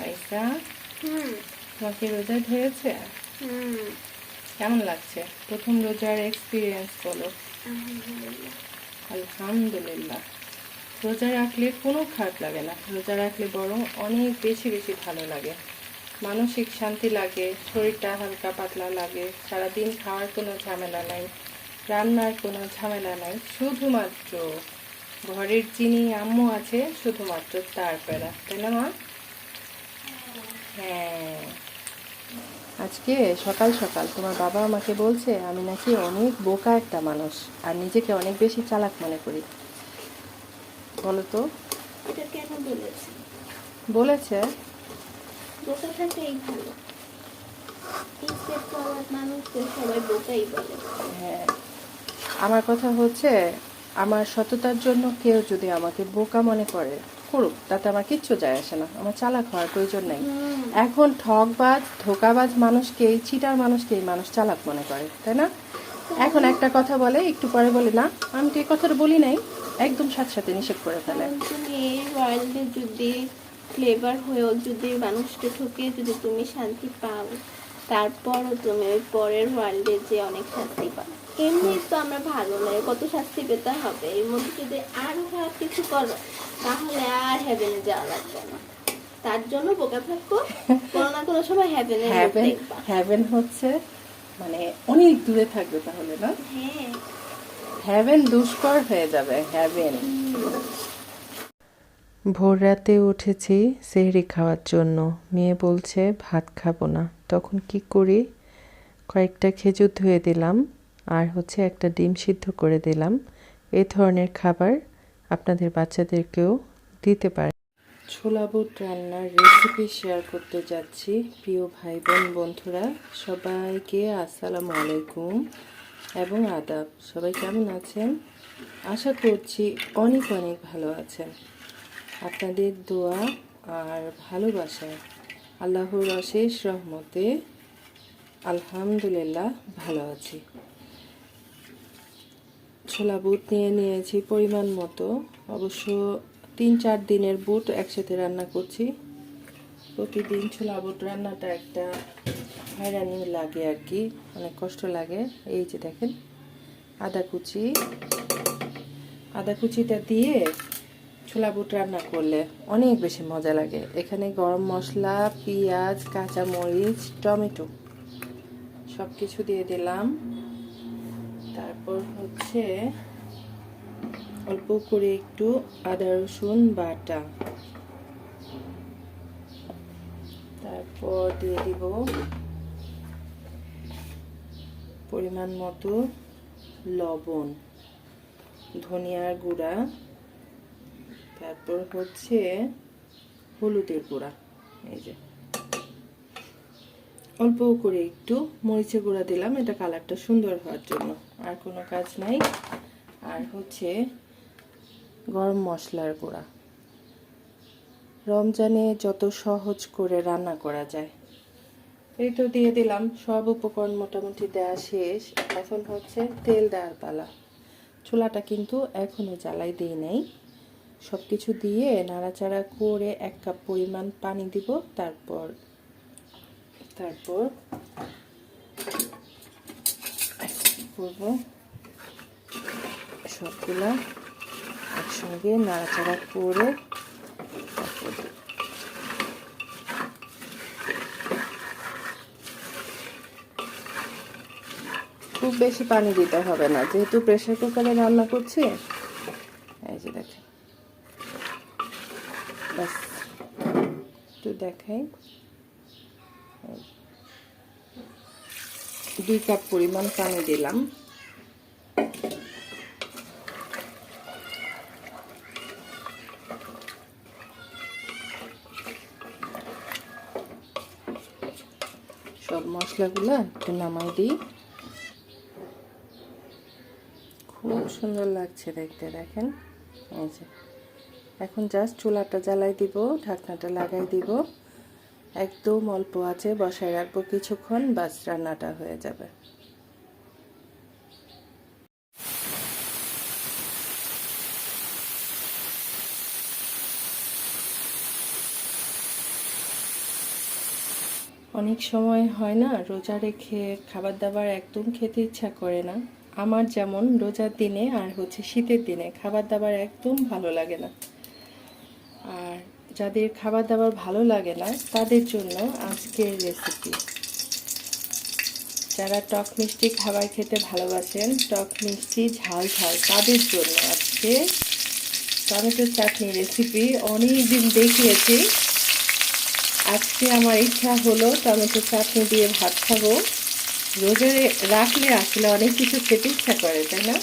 আইসা তোমাকে রোজা ধরেছে? কেমন লাগছে প্রথম রোজার এক্সপিরিয়েন্স বলো? আলহামদুলিল্লাহ। রোজা রাখলে কোনো খারাপ লাগে না, রোজা রাখলে বরং অনেক বেশি বেশি ভালো লাগে, মানসিক শান্তি লাগে, শরীরটা হালকা পাতলা লাগে, সারাদিন খাওয়ার কোনো ঝামেলা নাই, রান্নার কোনো ঝামেলা নাই, শুধুমাত্র ঘরের যিনি আম্মু আছে শুধুমাত্র তার প্যারা, তাই না মা? হ্যাঁ, আজকে সকাল সকাল তোমার বাবা আমাকে বলছে আমি নাকি অনেক বোকা একটা মানুষ আর নিজেকে অনেক বেশি চালাক মনে করি। বলো তো এটা কেন বলেছে? বলেছে বোকা থাকাই ভালো, মানুষদের সবাই বোকাই বলে। হ্যাঁ, আমার কথা হচ্ছে আমার সততার জন্য কেউ যদি আমাকে বোকা মনে করে করুক, তাতে আমার কিচ্ছু যায় আসে না, আমার চালাক হওয়ার প্রয়োজন নেই। এখন ঠকবাজ ধোকাবাজ মানুষকেই, চিটার মানুষকেই মানুষ চালাক মনে করে, তাই না? এখন একটা কথা বলে একটু পরে বলে না আমি তো এই কথাটা বলি নাই, একদম সাথে সাথে নিষেধ করে ফেলে। তুমি রয়্যালটি যদি ফ্লেভার হয়েও যদি মানুষকে ঠকে যদি তুমি শান্তি পাও, তারপরও তুমি ওই পরের ওয়ার্ল্ডে যে অনেক শাস্তি পাও। এমনি তো আমরা ভালো নয়, কত শাস্তি পেতে হবে, এর মধ্যে যদি আরো খারাপ কিছু করো তাহলে আর হেভেনে যাওয়া লাগবে না। তার জন্য বোকা থাকো, কোনো না কোনো সময় হেভেনে দেখবা। হেভেন হচ্ছে মানে অনেক দূরে থাকবে তাহলে না? হ্যাঁ, হেভেন দুষ্কর হয়ে যাবে হেভেন। ভোর রাতে উঠেছি সেহরি খাওয়ার জন্য, মেয়ে বলছে ভাত খাবো না, তখন কি করি, কয়েকটা খেজুর ধুয়ে দিলাম আর হচ্ছে একটা ডিম সিদ্ধ করে দিলাম। এই ধরনের খাবার আপনাদের বাচ্চাদেরকেও দিতে পারে। ছোলা বুট রান্নার রেসিপি শেয়ার করতে যাচ্ছি প্রিয় ভাই বোন বন্ধুরা, সবাইকে আসসালামু আলাইকুম এবং আদাব। সবাই কেমন আছেন? আশা করছি অনেক অনেক ভালো আছেন। আপনাদের দোয়া আর ভালোবাসায় আল্লাহর অশেষ রহমতে আলহামদুলিল্লাহ ভালো আছি। ছোলা বুট নিয়ে নিয়েছি পরিমাণ মতো, অবশ্য 3-4 দিনের বুট একসাথে রান্না করছি। প্রতিদিন ছোলা বুট রান্নাটা একটা হয়রানি লাগে আর কি, অনেক কষ্ট লাগে। এই যে দেখেন আদা কুচিটা দিয়ে ছোলা বুট রান্না করলে অনেক বেশি মজা লাগে। এখানে গরম মশলা, পেঁয়াজ, কাঁচামরিচ, টমেটো সব কিছু দিয়ে দিলাম। তারপর হচ্ছে অল্প করে একটু আদা রসুন বাটা, তারপর দিয়ে দিব পরিমাণ মতো লবণ, ধনিয়ার গুঁড়া, তারপর হচ্ছে হলুদের গুঁড়া, এই যে অল্প করে একটু মরিচের গুঁড়া দিলাম, এটা কালারটা সুন্দর হওয়ার জন্য, আর কোনো কাজ নাই। আর হচ্ছে গরম মশলার গুঁড়া, রমজানে যত সহজ করে রান্না করা যায়। এই তো দিয়ে দিলাম সব উপকরণ, মোটামুটি দেওয়া শেষ। এখন হচ্ছে তেল দেওয়ার পালা। চুলাটা কিন্তু এখনো জ্বালাই দিই নাই, সব কিছু দিয়ে নাড়াচাড়া করে 1 কাপ পরিমাণ পানি দিব। তারপর করব সবগুলা একসঙ্গে নাড়াচাড়া করে খুব বেশি পানি দিতে হবে না, যেহেতু প্রেসার কুকারে রান্না করছি। এই যে দেখেন, বাস একটু দেখাই, 2 কাপ পরিমাণ পানি দিলাম। সব মশলাগুলো একটু নামাই দিই, খুব সুন্দর লাগছে দেখতে, দেখেন। এই যে এখন জাস্ট চুলাটা জ্বালাই দিব, ঢাকনাটা লাগাই দিব, একদম অল্প আছে বসায় রাখবো কিছুক্ষণ, বাস রান্নাটা হয়ে যাবে। অনেক সময় হয় না, রোজা রেখে খাবার দাবার একদম খেতে ইচ্ছা করে না। আমার যেমন রোজার দিনে আর হচ্ছে শীতের দিনে খাবার দাবার একদম ভালো লাগে না। আর যাদের খাবার দাবার ভালো লাগে না তাদের জন্য আজকের রেসিপি। যারা টক মিষ্টি খাবার খেতে ভালোবাসেন, টক মিষ্টি ঝাল ঝাল, তাদের জন্য আজকে টমেটো চাটনি রেসিপি। অনেক দিন দেখিয়েছি, আজকে আমার ইচ্ছা হলো টমেটো চাটনি দিয়ে ভাত খাবো। রোজা রাখলে আসলে অনেক কিছু খেতে ইচ্ছা করে, তাই না?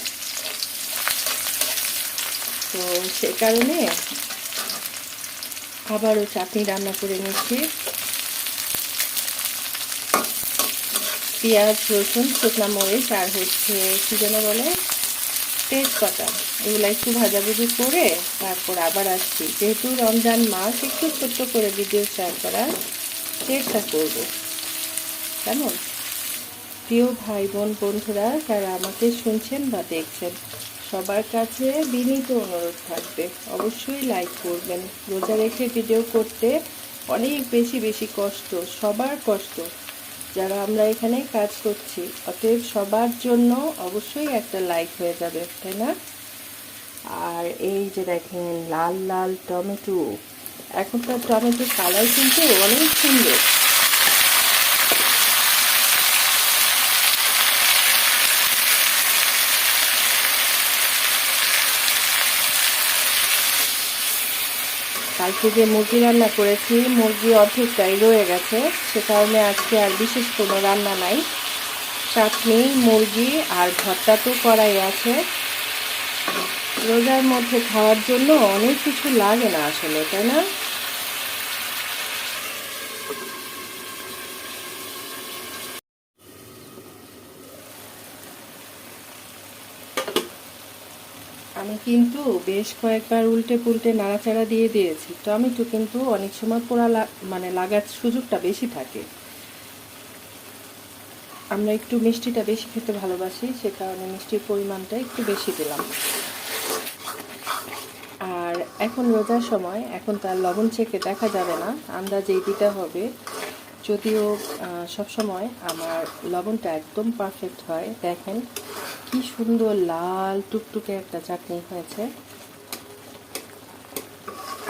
তো সে কারণে আবারও চাটনি রান্না করে নিচ্ছি। পেঁয়াজ, রসুন, শুকনো মরিচ আর হচ্ছে কি যেন বলে, তেজপাতা, এগুলো একটু ভাজাভুজি করে তারপর আবার আসছি। যেহেতু রমজান মাস, একটু ছোট্ট করে ভিডিও শেয়ার করার চেষ্টা করব। কেমন? প্রিয় ভাই বোন বন্ধুরা যারা আমাকে শুনছেন বা দেখছেন, সবার কাছে বিনীত অনুরোধ থাকবে, অবশ্যই লাইক করবেন। রোজা রেখে ভিডিও করতে অনেক বেশি কষ্ট, সবার কষ্ট, যারা আমরা এখানে কাজ করছি। অতএব সবার জন্য অবশ্যই একটা লাইক হয়ে যাবে, তাই না? আর এই যে দেখেন লাল লাল টমেটো, এখনকার টমেটোর কালার কিন্তু অনেক সুন্দর। কালকে যে মুরগি রান্না করেছি, মুরগি অর্ধেকটাই রয়ে গেছে, সে কারণে আজকে আর বিশেষ কোনো রান্না নাই। চাটনি, মুরগি আর ভর্তা তো করাই আছে। রোজার মধ্যে খাওয়ার জন্য অনেক কিছু লাগে না আসলে, তাই না? আমি কিন্তু বেশ কয়েকবার উল্টে পুল্টে নাড়াচাড়া দিয়ে দিয়েছি। টমেটো কিন্তু অনেক সময় পোড়া মানে লাগার সুযোগটা বেশি থাকে। আমরা একটু মিষ্টিটা বেশি খেতে ভালোবাসি, সে কারণে মিষ্টির পরিমাণটা একটু বেশি দিলাম। আর এখন রোজার সময়, এখন তার লবণ চেখে দেখা যাবে না, আন্দাজেই দিতে হবে। যদিও সবসময় আমার লবণটা একদম পারফেক্ট হয়। দেখেন কি সুন্দর লাল টুকটুকে একটা চাটনি হয়েছে।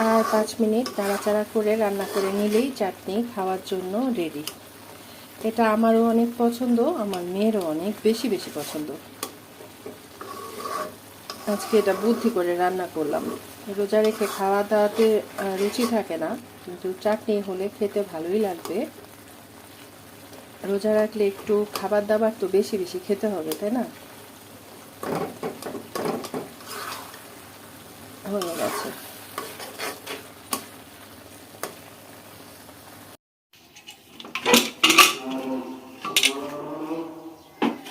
আর 5 মিনিট নাড়াচাড়া করে রান্না করে নিলেই চাটনি খাওয়ার জন্য রেডি। এটা আমারও অনেক পছন্দ, আমার মেয়েরও অনেক বেশি পছন্দ। আজকে এটা বুদ্ধি করে রান্না করলাম। রোজা রেখে খাওয়া দাওয়াতে রুচি থাকে না, কিন্তু চাটনি হলে খেতে ভালোই লাগবে। রোজা রাখলে একটু খাবার দাবার তো বেশি খেতে হবে, তাই না? হয়ে গেছে।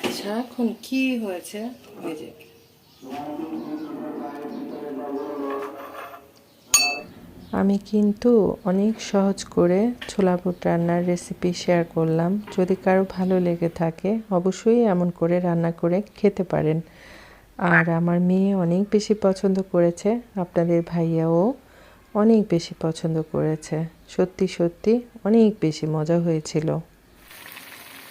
আচ্ছা, এখন কি হয়েছে? ওই যে আমি কিন্তু অনেক সহজ করে ছোলা বুট রান্নার রেসিপি শেয়ার করলাম। যদি কারো ভালো লেগে থাকে অবশ্যই এমন করে রান্না করে খেতে পারেন। আর আমার মেয়ে অনেক বেশি পছন্দ করেছে, আপনাদের ভাইয়াও অনেক বেশি পছন্দ করেছে। সত্যি অনেক বেশি মজা হয়েছিল।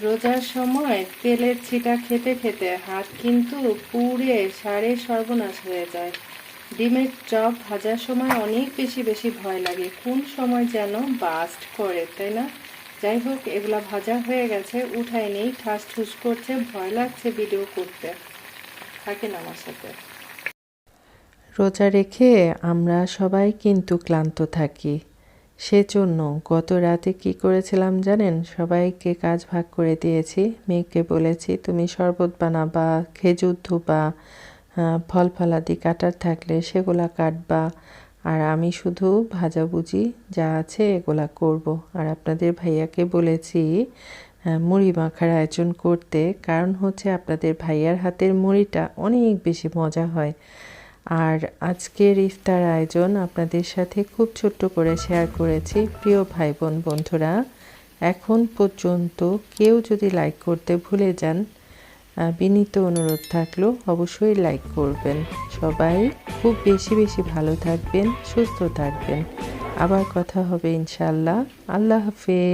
রোজার সময় তেলের ছিটা খেতে খেতে হাত কিন্তু পুড়ে সারে সর্বনাশ হয়ে যায়। ডিমের চপ ভাজার সময় অনেক বেশি ভয় লাগে, কোন সময় যেন বাস্ট করে, তাই না? যাই হোক, এগুলা ভাজা হয়ে গেছে, উঠাই নেই, ঠাস ঠুস করছে, ভয় লাগছে ভিডিও করতে। থাকেন আমার সাথে। রোজা রেখে আমরা সবাই কিন্তু ক্লান্ত থাকি। সেজন্য গত রাতে কি করেছিলাম জানেন? সবাইকে কাজ ভাগ করে দিয়েছি। মেয়েকে বলেছি তুমি শরবত বানাবা, খেজুর ধোবা, ফল ফলাদি কাটার থাকলে সেগুলা কাটবা, আর আমি শুধু ভাজাভুজি যা আছে এগুলা করব। আর আপনাদের ভাইয়াকে বলেছি মুড়ি মাখার আয়োজন করতে, কারণ হচ্ছে আপনাদের ভাইয়ার হাতের মুড়িটা অনেক বেশি মজা হয়। আর আজকের ইফতার আয়োজন আপনাদের সাথে খুব ছোট্ট করে শেয়ার করেছি। প্রিয় ভাই বোন বন্ধুরা, এখন পর্যন্ত কেউ যদি লাইক করতে ভুলে যান, বিনীত অনুরোধ থাকলো অবশ্যই লাইক করবেন। সবাই খুব বেশি ভালো থাকবেন, সুস্থ থাকবেন। আবার কথা হবে ইনশাআল্লাহ। আল্লাহ হাফেজ।